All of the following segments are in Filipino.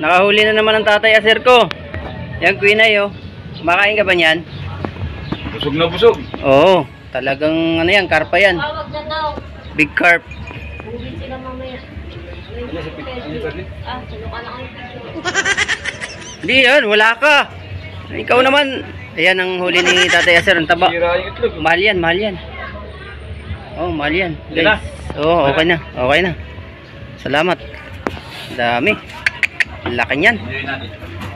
Nakahuli na naman ang tatay aser ko. Yan, Quinay, oh. Makain ka ba niyan? Busog na busog. Oo, talagang ano yan, karpa yan. Big carp. Uwi sila mamaya. Hindi yan, wala ka. Ikaw naman. Ayan ang huli ni tatay aser, ang taba. Mahal yan, mahal yan. Oh, mahal yan, guys. Oh, okay na, okay na. Salamat. Dami. Laki niyan.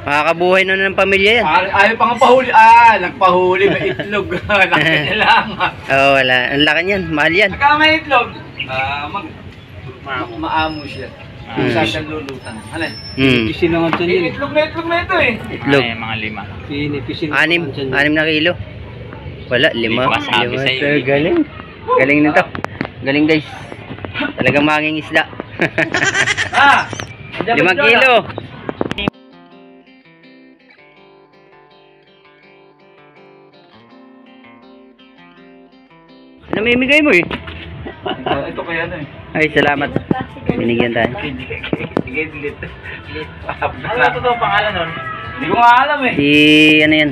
Makakabuhay na ng pamilya yan. Ayaw pa nga pahuli. Nagpahuli. May itlog. Laki na lang. Oo, wala. Ang laki niyan. Mahal yan. Nagka may itlog. Maamo siya. Sa siya lulutan. Alin? Pisin naman dyan yun. Itlog na ito eh. Itlog. Ay, mga 5. Pisin 6 na kilo. Wala, 5. Sabi sa'yo. Galing. Galing nito. Galing, guys. Talagang manging isda. 5 kilo. Namimigay mo eh. Ito kaya ano eh. Ay, salamat. Binigyan tayo. Sige, delete. Ano ito pangalan nun? Hindi ko nga alam eh. Si, ano yan?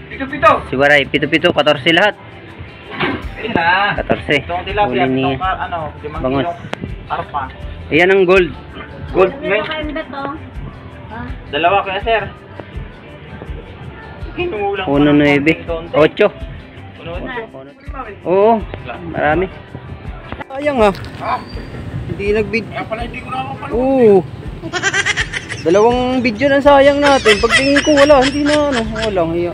Pito-pito. Si Waray, 7-7, 14 lahat. Ayun na. 14. Itong tilapia, Huli ni itong 5 Bangos. kilong arpa. Ayan ang gold. Gold Meron men. kayong beto. Dalawa kaya, sir. Kinulang 1.9. 8. Oo, marami. Sayang ha. Hindi nag-video. Kaya pala hindi ko na mapanood. Oo. Dalawang video na sayang natin. Pagtingin ko wala, hindi na ano. Walang hiya.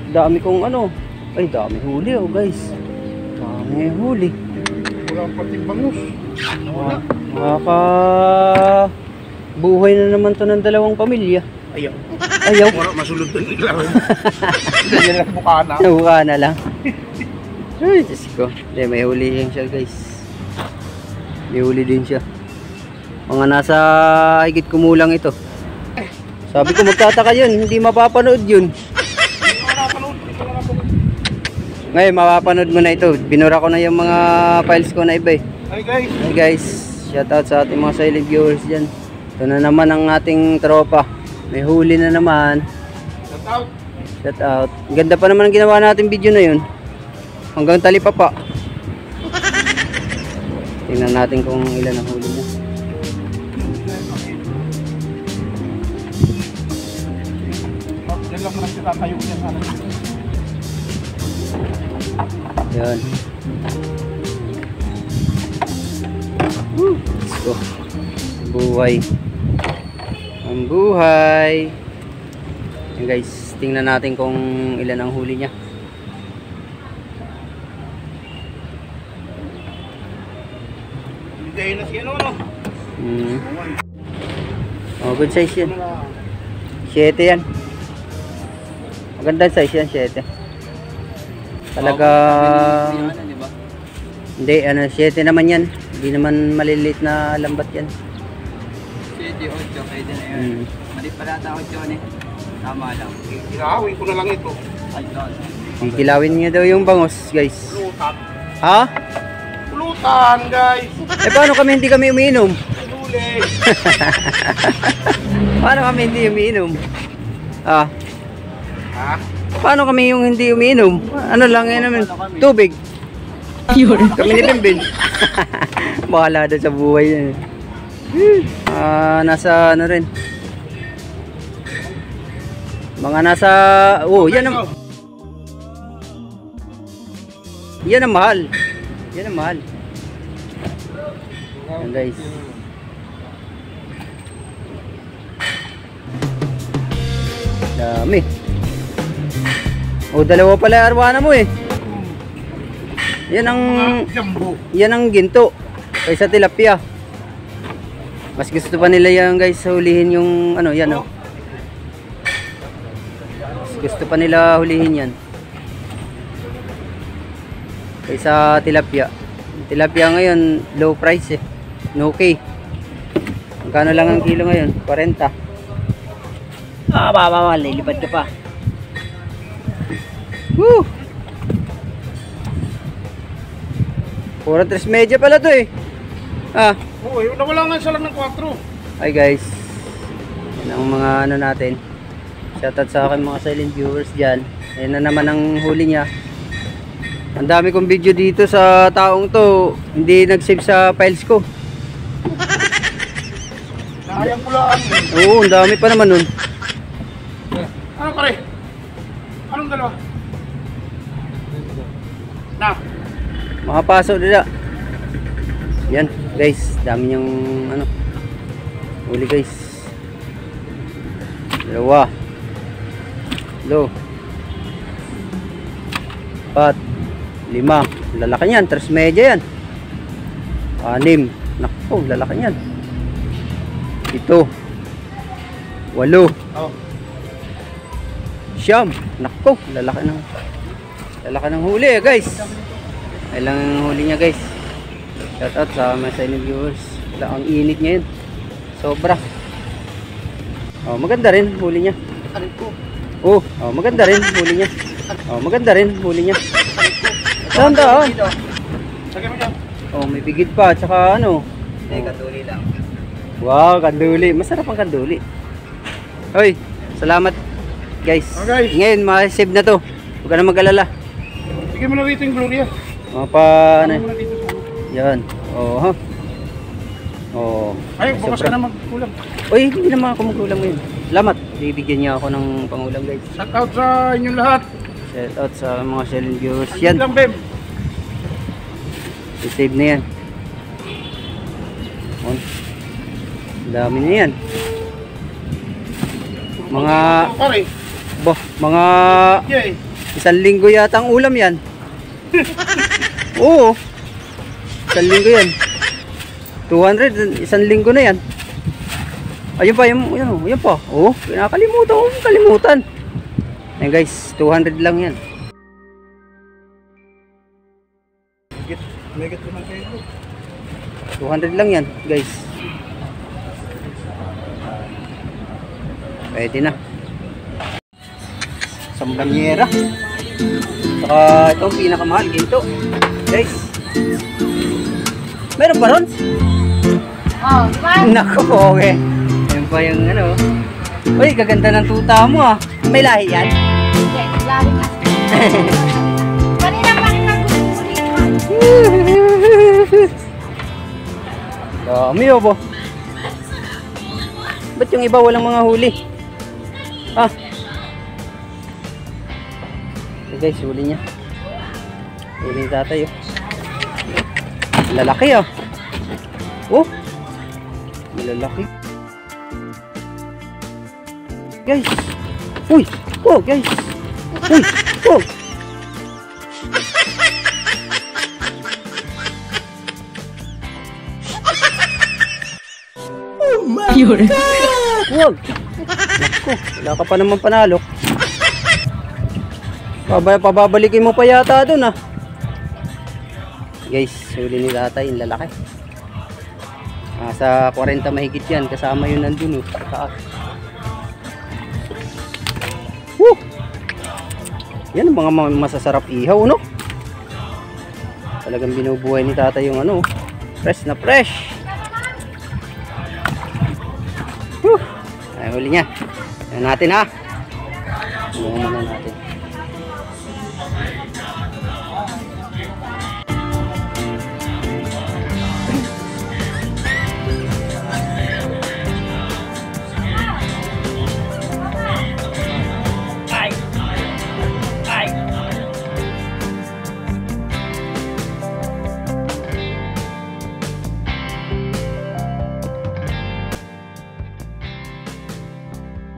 Dami kong ano. Ay, dami huli oh guys. Dami huli. Wala pati bangus. Makaka buhay na naman to ng dalawang pamilya. Ayaw. Ayaw. Wala masulod na nila. Ganyan lang mukha na. Nabuka na lang. Ay, Diyos ko. Hindi, may huli din siya guys. May huli din siya. Mga nasa higit kumulang ito. Sabi ko magtataka yun. Hindi mapapanood yun. Ngayon mapapanood mo na ito. Binura ko na yung mga files ko na iba eh. Hi guys. Hey guys, shout out sa ating mga silent viewers dyan. Ito na naman ang ating tropa. May huli na naman. Shout out. Shout out. Ganda pa naman ang ginawa natin video na yun. Hanggang talipa pa. Tingnan natin kung ilan ang huli niya. Yan lang na sila tayo niya sana. Yan. Let's go. Buhay. Ang buhay. Yan guys, tingnan natin kung ilan ang huli niya. Hindi na siya no. Oh, good size yan. 7 yan. Magandang size yan, 7. Talagang hindi, ano, 7 naman yan. Hindi naman maliliit na lambat yan. 7, 8, pwede na yun. Mali pala ata 8 eh. Tama lang. Ilawin ko na lang ito. Kilawin niyo daw yung bangos, guys. Pulutan. Ha? Pulutan guys. Eh paano kami hindi kami umiinom? Luli. Paano kami hindi umiinom? Ah, Ha? paano kami yung hindi umiinom? Ano lang yan naman? Tubig. Kami ni Bimbin. Bahala doon sa buhay yan. Nasa ano rin. Mga nasa, oh, yan ang yan ang mahal. Yan ang mahal. Yan guys. Dami. Oh, dalawa pala arwana mo eh. Yan ang Jumbo. yan ang ginto kaysa tilapia. Mas gusto pa nila yan guys, hulihin yung ano yan oh. Mas gusto pa nila hulihin yan kaysa tilapia. Tilapia ngayon low price eh. No K. Magkano lang ang kilo ngayon? 40. Lilipad ka pa. Woo! Puro 3 media pala to eh. Oo, nawala nga siya lang ng 4. Hi guys. ng mga ano natin. Shoutout sa akin mga silent viewers dyan. Ayan na naman ang huli niya. Ang dami kong video dito sa taong to, hindi nag-save sa files ko. Sayang pula. Oo, ang dami pa naman nun. Ano pare? Anong dalawa? Na. Mga paso nila. Yan guys, dami niyang ano huli guys. 2 lo 4 5 lalaki niyan, 3 medya yan. 6 nako, lalaki niyan. 7 8 Oh. Siyam, nako, lalaki ng huli guys. Ay lang ang huli niya guys. Shout out sa mga silent viewers. Ang init ngayon. Sobra. Oh, maganda rin huli niya. Oh, maganda rin huli niya. Oh, maganda rin huli niya. Tanda oh. Sagay mo dyan. Oh, may bigit pa at saka ano. Kanduli lang. Wow, kanduli. Masarap ang kanduli. Hoy, salamat guys. Okay. Ngayon, ma-save na to. Huwag ka na mag-alala. Sige mo na rito yung Gloria. Mga pa ano. Sige mo na dito sa ano. Yan. Oh, ha. Oh. Ay, bukas sobra. ka na magkulang. Uy, hindi naman ako magkulang ngayon. Salamat. Bibigyan niya ako ng pangulam guys. Shout out sa inyong lahat. Shout out sa mga silent viewers. Yan. Lang, Bem. I-save na yan. On. Dami na yan. Mga Pare. mga Yay. 1 linggo yata ang ulam yan. Oo. 1 linggo yan. 200, 1 linggo na yan. Ayun pa, yun pa. Oh, kalimutan. Ayan guys, 200 lang yan. Megat naman kayo. 200 lang yan, guys. Pwede na. Sambanyera. Saka itong pinakamahal, ginto. Guys. Meron ba ron? Oh, di ba? Naku, okay. Ayan pa yung ano. Uy, gaganda ng tuta mo ah. May lahi yan? Hindi, lari ka. Kanina pa rin nag-uulit. Dami oh po. Ba't yung iba walang mga huli? Ah. So guys, huli niya. Huli ni tatay oh. Lalaki oh. Oh. Lalaki. Guys. Uy. Oh guys. Uy. Oh. Yun. Huwag. Naku, wala ka pa naman panalo. Pababalikin mo pa yata dun ah. Guys, huli ni tatay yung lalaki. Sa 40 mahigit yan. Kasama yun nandun oh. Sa taas. Woo! Yan ang mga masasarap ihaw no? Talagang binubuhay ni tatay yung ano. Fresh na fresh. Ay, huli niya. Ayan natin ha. Ayan muna natin.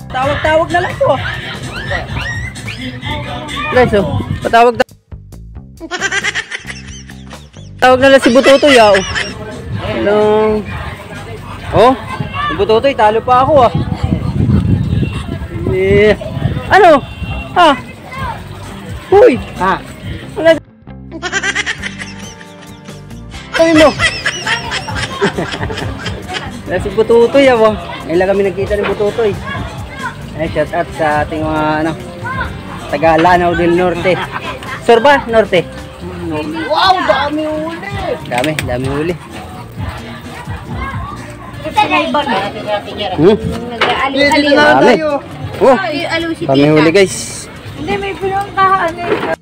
Tawag-tawag na lang to. Guys, oh. Patawag na. Tawag na lang si Butotoy, ah. Hello. Oh, si Butotoy, talo pa ako, ah. Eh, ano? Ha? Uy! Ha? Wala. Uy mo. Wala si Butotoy, ah. Ngayon lang kami nagkita ni Butotoy. Ay, shout out sa ating mga ano, taga Lanao del Norte. Sorba, Norte. Wow, dami huli. Dami huli. Nag-aalip. Dami. Oh, Aliw si kami tita. huli guys. Hindi, may pinuntahan eh.